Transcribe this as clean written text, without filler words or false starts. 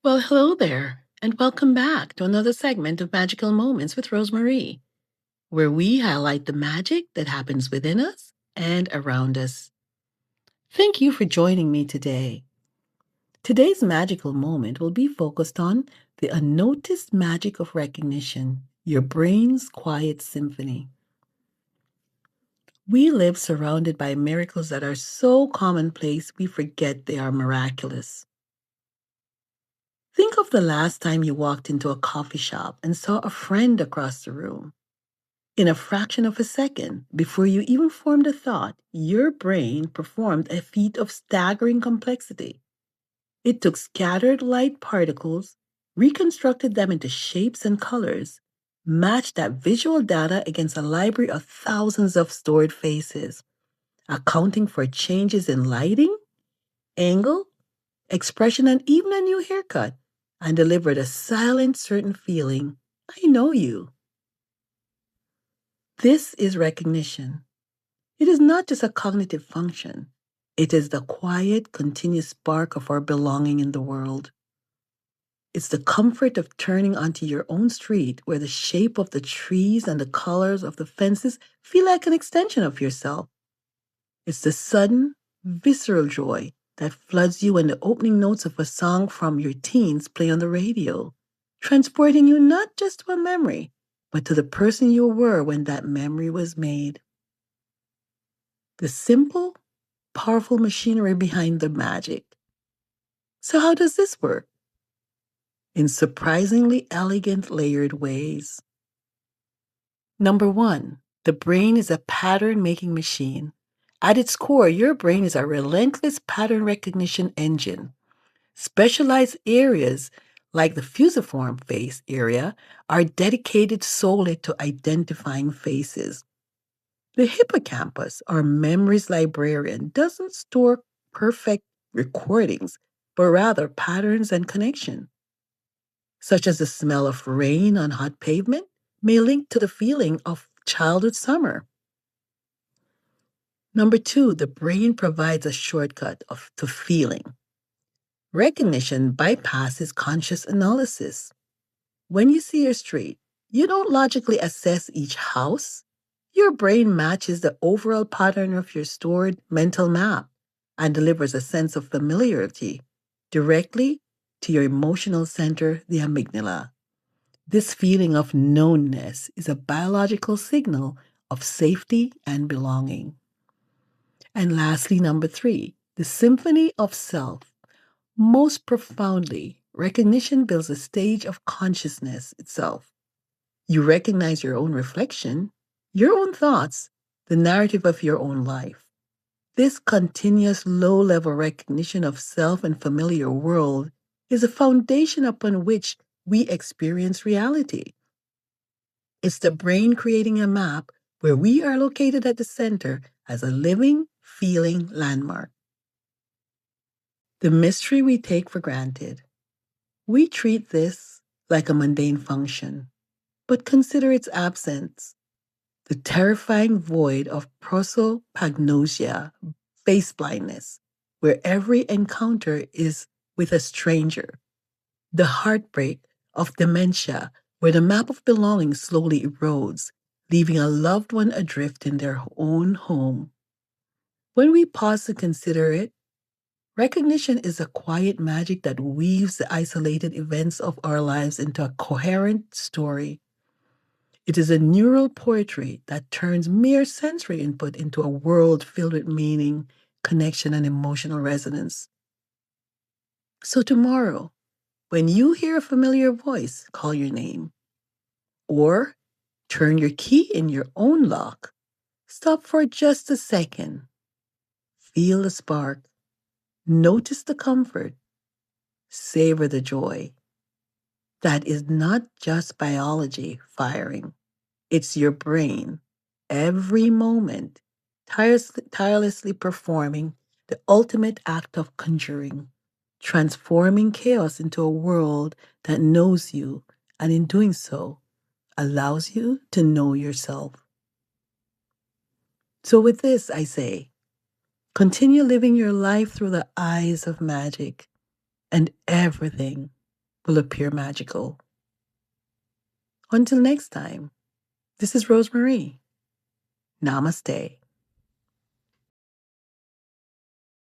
Well, hello there, and welcome back to another segment of Magical Moments with Rosemarie, where we highlight the magic that happens within us and around us. Thank you for joining me today. Today's magical moment will be focused on the unnoticed magic of recognition, your brain's quiet symphony. We live surrounded by miracles that are so commonplace we forget they are miraculous. Think of the last time you walked into a coffee shop and saw a friend across the room. In a fraction of a second, before you even formed a thought, your brain performed a feat of staggering complexity. It took scattered light particles, reconstructed them into shapes and colors, matched that visual data against a library of thousands of stored faces, accounting for changes in lighting, angle, expression, and even a new haircut, and delivered a silent, certain feeling: I know you. This is recognition. It is not just a cognitive function, it is the quiet, continuous spark of our belonging in the world. It's the comfort of turning onto your own street where the shape of the trees and the colors of the fences feel like an extension of yourself. It's the sudden, visceral joy that floods you when the opening notes of a song from your teens play on the radio, transporting you not just to a memory, but to the person you were when that memory was made. The simple, powerful machinery behind the magic. So, how does this work? In surprisingly elegant, layered ways. Number one, the brain is a pattern making machine. At its core, your brain is a relentless pattern recognition engine. Specialized areas like the fusiform face area are dedicated solely to identifying faces. The hippocampus, our memories librarian, doesn't store perfect recordings, but rather patterns and connection, such as the smell of rain on hot pavement may link to the feeling of childhood summer. Number two, the brain provides a shortcut to feeling. Recognition bypasses conscious analysis. When you see a street, you don't logically assess each house. Your brain matches the overall pattern of your stored mental map and delivers a sense of familiarity directly to your emotional center, the amygdala. This feeling of knownness is a biological signal of safety and belonging. And lastly, number three, the symphony of self. Most profoundly, recognition builds a stage of consciousness itself. You recognize your own reflection, your own thoughts, the narrative of your own life. This continuous low level recognition of self and familiar world is a foundation upon which we experience reality. It's the brain creating a map where we are located at the center as a living, feeling landmark. The mystery we take for granted. We treat this like a mundane function, but consider its absence, the terrifying void of prosopagnosia, face blindness, where every encounter is with a stranger, the heartbreak of dementia, where the map of belonging slowly erodes, leaving a loved one adrift in their own home. When we pause to consider it, recognition is a quiet magic that weaves the isolated events of our lives into a coherent story. It is a neural poetry that turns mere sensory input into a world filled with meaning, connection, and emotional resonance. So, tomorrow, when you hear a familiar voice call your name, or turn your key in your own lock, stop for just a second, feel the spark, notice the comfort, savor the joy. That is not just biology firing, it's your brain, every moment, tirelessly performing the ultimate act of conjuring, transforming chaos into a world that knows you, and in doing so, allows you to know yourself. So, with this, I say, continue living your life through the eyes of magic, and everything, will appear magical. Until next time, this is Rosemarie. Namaste.